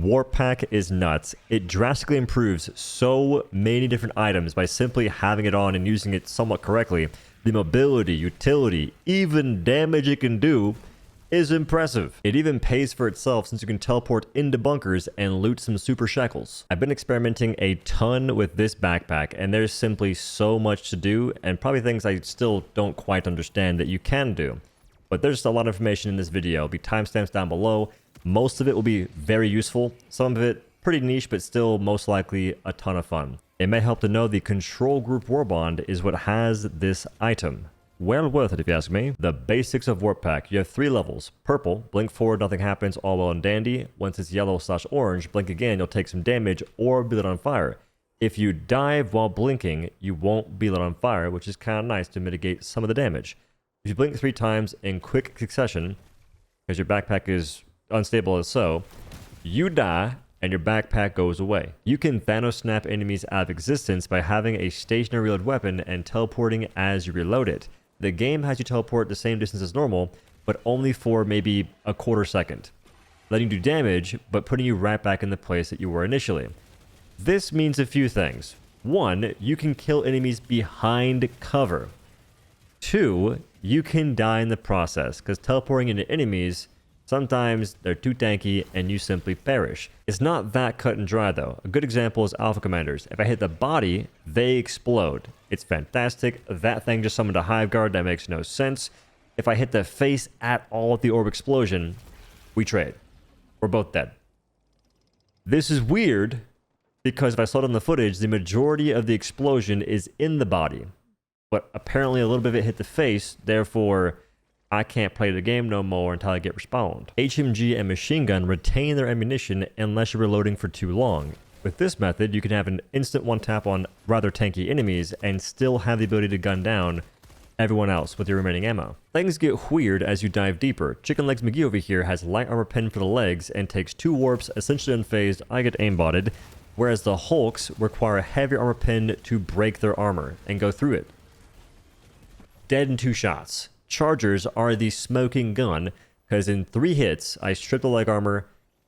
Warp Pack is nuts. It drastically improves so many different items by simply having it on and using it somewhat correctly. The mobility, utility, even damage it can do is impressive. It even pays for itself since you can teleport into bunkers and loot some super shekels. I've been experimenting a ton with this backpack, and there's simply so much to do, and probably things I still don't quite understand that you can do. But there's a lot of information in this video. There'll be timestamps down below. Most of it will be very useful. Some of it pretty niche, but still most likely a ton of fun. It may help to know the control group warbond is what has this item. Well worth it if you ask me. The basics of Warp Pack. You have 3 levels. Purple, blink forward, nothing happens, all well and dandy. Once it's yellow/orange, blink again, you'll take some damage or be lit on fire. If you dive while blinking, you won't be lit on fire, which is kind of nice to mitigate some of the damage. If you blink 3 times in quick succession, because your backpack is unstable as so, you die and your backpack goes away. You can Thanos Snap enemies out of existence by having a stationary reload weapon and teleporting as you reload it. The game has you teleport the same distance as normal, but only for maybe a quarter second, letting you do damage, but putting you right back in the place that you were initially. This means a few things. 1, you can kill enemies behind cover. 2, you can die in the process, because teleporting into enemies, sometimes they're too tanky and you simply perish. It's not that cut and dry though. A good example is Alpha Commanders. If I hit the body, they explode. It's fantastic. That thing just summoned a Hive Guard. That makes no sense. If I hit the face at all with the orb explosion, we trade. We're both dead. This is weird because if I saw it on the footage, the majority of the explosion is in the body. But apparently a little bit of it hit the face, therefore I can't play the game no more until I get respawned. HMG and machine gun retain their ammunition unless you're reloading for too long. With this method, you can have an instant one-tap on rather tanky enemies and still have the ability to gun down everyone else with your remaining ammo. Things get weird as you dive deeper. Chicken Legs McGee over here has light armor pin for the legs and takes 2 warps, essentially unfazed. I get aimbotted, whereas the Hulks require a heavy armor pin to break their armor and go through it. Dead in 2 shots. Chargers are the smoking gun, because in 3 hits, I strip the leg armor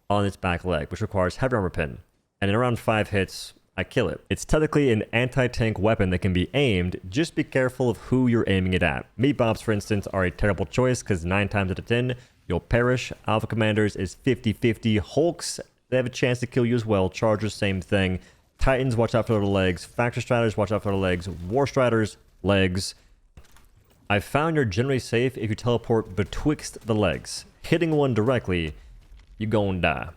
on its back leg, which requires heavy armor pin. And in around 5 hits, I kill it. It's technically an anti-tank weapon that can be aimed, just be careful of who you're aiming it at. Meatbobs, for instance, are a terrible choice, because 9 times out of 10, you'll perish. Alpha Commanders is 50-50. Hulks, they have a chance to kill you as well. Chargers, same thing. Titans, watch out for their legs. Factor Striders, watch out for their legs. War Striders, legs. I've found you're generally safe if you teleport betwixt the legs. Hitting one directly, you gon' die.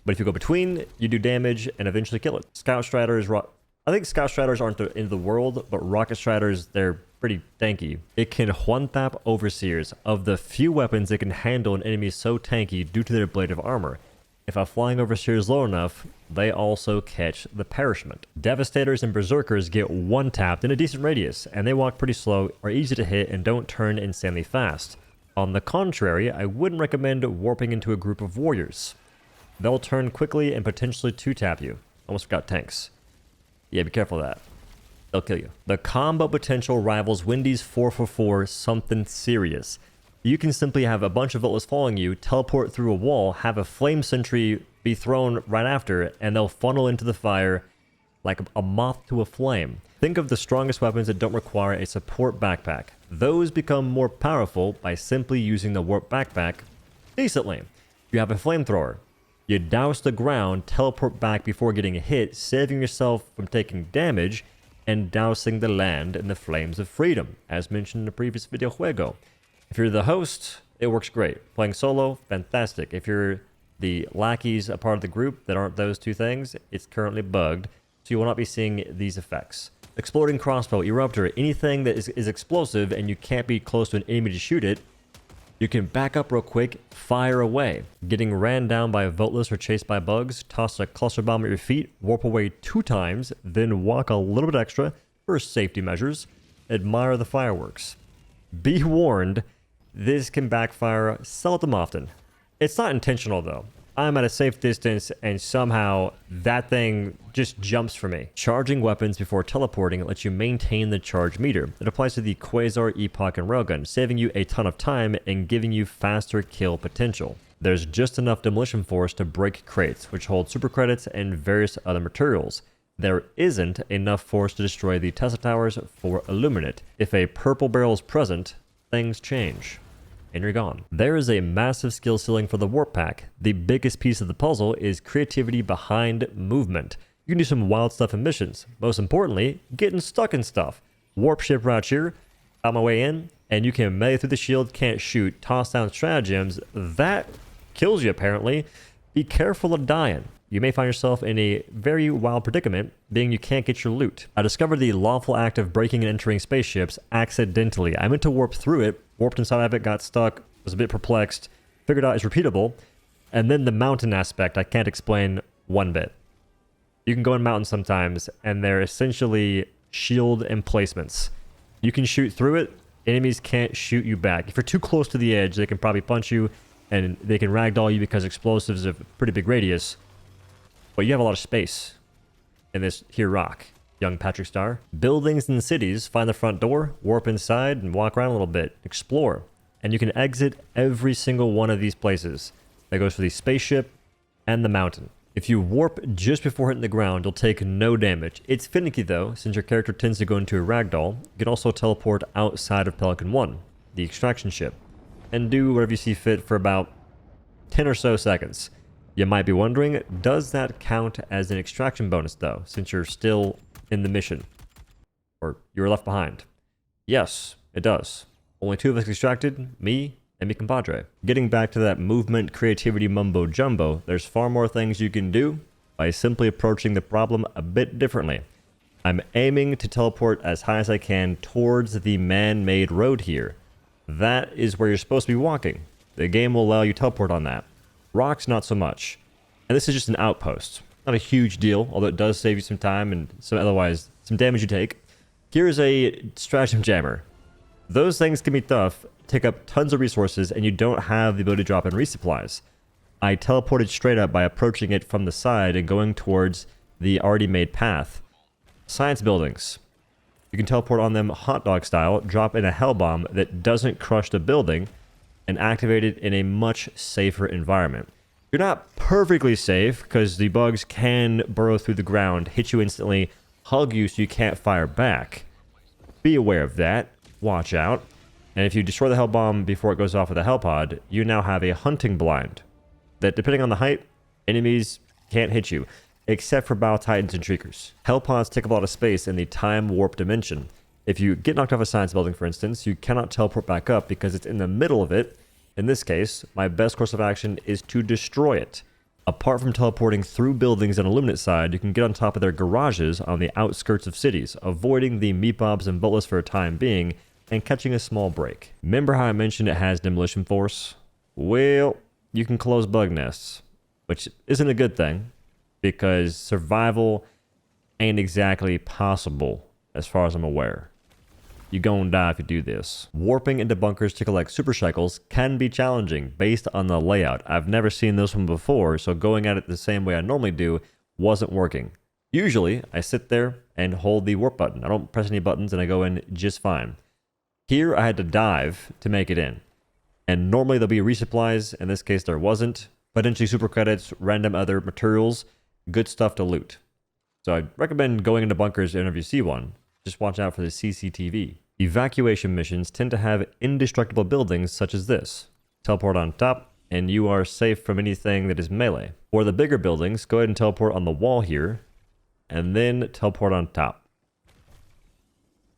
But if you go between, you do damage and eventually kill it. Scout Striders, I think Scout Striders aren't the end of the world, but Rocket Striders, they're pretty tanky. It can one-tap Overseers. Of the few weapons it can handle an enemy so tanky due to their blade of armor. If a flying Overseer is low enough, they also catch the Perishment. Devastators and Berserkers get one-tapped in a decent radius, and they walk pretty slow, are easy to hit, and don't turn insanely fast. On the contrary, I wouldn't recommend warping into a group of warriors. They'll turn quickly and potentially 2-tap you. Almost forgot tanks. Yeah, be careful of that. They'll kill you. The combo potential rivals Wendy's 444 something serious. You can simply have a bunch of Voltless following you, teleport through a wall, have a flame sentry be thrown right after, and they'll funnel into the fire like a moth to a flame. Think of the strongest weapons that don't require a support backpack. Those become more powerful by simply using the warp backpack decently. You have a flamethrower. You douse the ground, teleport back before getting hit, saving yourself from taking damage, and dousing the land in the flames of freedom, as mentioned in the previous video juego. If you're the host, it works great. Playing solo, fantastic. If you're the lackeys, a part of the group that aren't those 2 things, it's currently bugged, so you will not be seeing these effects. Exploding crossbow, eruptor, anything that is explosive and you can't be close to an enemy to shoot it, you can back up real quick, fire away. Getting ran down by a Voltless or chased by bugs, toss a cluster bomb at your feet, warp away 2 times, then walk a little bit extra for safety measures. Admire the fireworks. Be warned, this can backfire seldom often. It's not intentional though. I'm at a safe distance and somehow that thing just jumps for me. Charging weapons before teleporting lets you maintain the charge meter. It applies to the Quasar, Epoch, and Railgun, saving you a ton of time and giving you faster kill potential. There's just enough demolition force to break crates, which hold super credits and various other materials. There isn't enough force to destroy the Tesla towers for Illuminate. If a purple barrel is present, things change, and you're gone. There is a massive skill ceiling for the warp pack. The biggest piece of the puzzle is creativity behind movement. You can do some wild stuff in missions. Most importantly, getting stuck in stuff. Warp ship right here, on my way in, and you can melee through the shield, can't shoot, toss down stratagems. That kills you apparently. Be careful of dying. You may find yourself in a very wild predicament, being you can't get your loot. I discovered the lawful act of breaking and entering spaceships accidentally. I meant to warp through it, warped inside of it, got stuck, was a bit perplexed, figured out it's repeatable, and then the mountain aspect I can't explain one bit. You can go in mountains sometimes, and they're essentially shield emplacements. You can shoot through it, enemies can't shoot you back. If you're too close to the edge, they can probably punch you, and they can ragdoll you because explosives have a pretty big radius. But you have a lot of space in this here rock, young Patrick Star. Buildings and cities, find the front door, warp inside, and walk around a little bit. Explore. And you can exit every single one of these places. That goes for the spaceship and the mountain. If you warp just before hitting the ground, you'll take no damage. It's finicky though, since your character tends to go into a ragdoll. You can also teleport outside of Pelican 1, the extraction ship, and do whatever you see fit for about 10 or so seconds. You might be wondering, does that count as an extraction bonus though, since you're still in the mission? Or you were left behind? Yes, it does. Only 2 of us extracted, me and mi compadre. Getting back to that movement creativity mumbo jumbo, there's far more things you can do by simply approaching the problem a bit differently. I'm aiming to teleport as high as I can towards the man-made road here. That is where you're supposed to be walking. The game will allow you to teleport on that. Rocks, not so much. And this is just an outpost. Not a huge deal, although it does save you some time and some damage you take. Here's a stratagem jammer. Those things can be tough, take up tons of resources, and you don't have the ability to drop in resupplies. I teleported straight up by approaching it from the side and going towards the already made path. Science buildings. You can teleport on them hot dog style, drop in a hell bomb that doesn't crush the building, and activate it in a much safer environment. You're not perfectly safe because the bugs can burrow through the ground, hit you instantly, hug you so you can't fire back. Be aware of that. Watch out. And if you destroy the hell bomb before it goes off with a hell pod, you now have a hunting blind that, depending on the height, enemies can't hit you, except for Battle Titans and Shriekers. Hell pods take up a lot of space in the time warp dimension. If you get knocked off a science building, for instance, you cannot teleport back up because it's in the middle of it. In this case, my best course of action is to destroy it. Apart from teleporting through buildings on Illuminate side, you can get on top of their garages on the outskirts of cities, avoiding the meatbobs and bullets for a time being, and catching a small break. Remember how I mentioned it has demolition force? Well, you can close bug nests, which isn't a good thing, because survival ain't exactly possible as far as I'm aware. You gon' die if you do this. Warping into bunkers to collect super shekels can be challenging based on the layout. I've never seen this one before, so going at it the same way I normally do wasn't working. Usually, I sit there and hold the warp button. I don't press any buttons and I go in just fine. Here, I had to dive to make it in. And normally there'll be resupplies. In this case, there wasn't. Potentially super credits, random other materials, good stuff to loot. So I'd recommend going into bunkers whenever you see one. Just watch out for the CCTV. Evacuation missions tend to have indestructible buildings such as this. Teleport on top, and you are safe from anything that is melee. For the bigger buildings, go ahead and teleport on the wall here, and then teleport on top.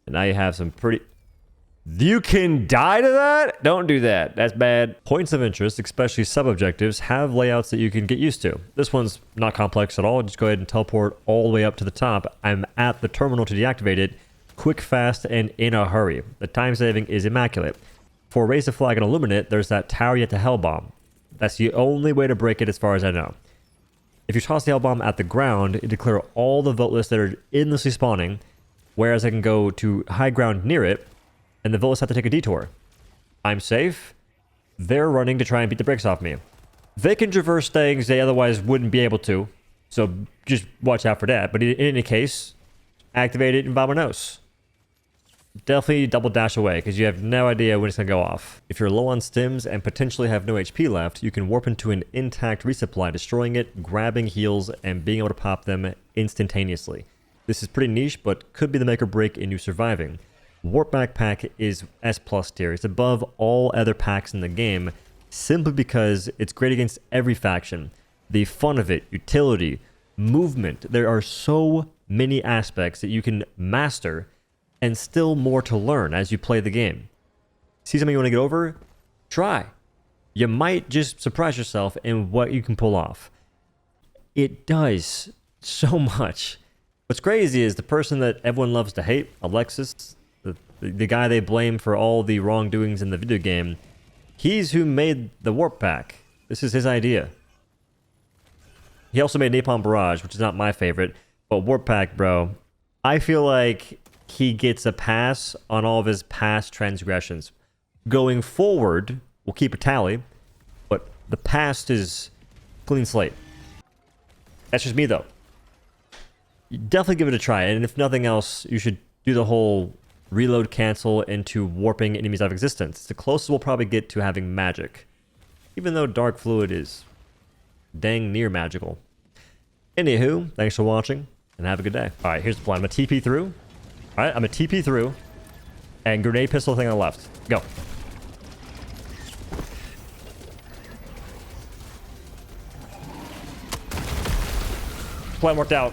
And now you have some pretty... You can die to that? Don't do that. That's bad. Points of interest, especially sub-objectives, have layouts that you can get used to. This one's not complex at all. Just go ahead and teleport all the way up to the top. I'm at the terminal to deactivate it. Quick, fast, and in a hurry. The time saving is immaculate. For Raise the Flag and Illuminate, there's that tower you have to hell bomb. That's the only way to break it as far as I know. If you toss the hell bomb at the ground, it declare all the voteless that are endlessly spawning, whereas I can go to high ground near it, and the voteless have to take a detour. I'm safe. They're running to try and beat the brakes off me. They can traverse things they otherwise wouldn't be able to, so just watch out for that. But in any case, activate it and vamonos. definitely double dash away because you have no idea when it's going to go off. If you're low on stims and potentially have no HP left, you can warp into an intact resupply, destroying it, grabbing heals, and being able to pop them instantaneously. This is pretty niche, but could be the make or break in you surviving. Warp Backpack is S+ tier. It's above all other packs in the game simply because it's great against every faction. The fun of it, utility, movement, there are so many aspects that you can master and still more to learn as you play the game. See something you want to get over? Try. You might just surprise yourself in what you can pull off. It does so much. What's crazy is the person that everyone loves to hate, Alexis, the guy they blame for all the wrongdoings in the video game, he's who made the Warp Pack. This is his idea. He also made Napalm Barrage, which is not my favorite, but Warp Pack, bro, I feel like he gets a pass on all of his past transgressions. Going forward, we'll keep a tally, but the past is clean slate. That's just me, though. You definitely give it a try, and if nothing else, you should do the whole reload cancel into warping enemies out of existence. It's the closest we'll probably get to having magic, even though Dark Fluid is dang near magical. Anywho, thanks for watching, and have a good day. Alright, here's the plan. I'm gonna TP through. Alright, I'm gonna TP through, and grenade pistol thing on the left. Go. Plan worked out.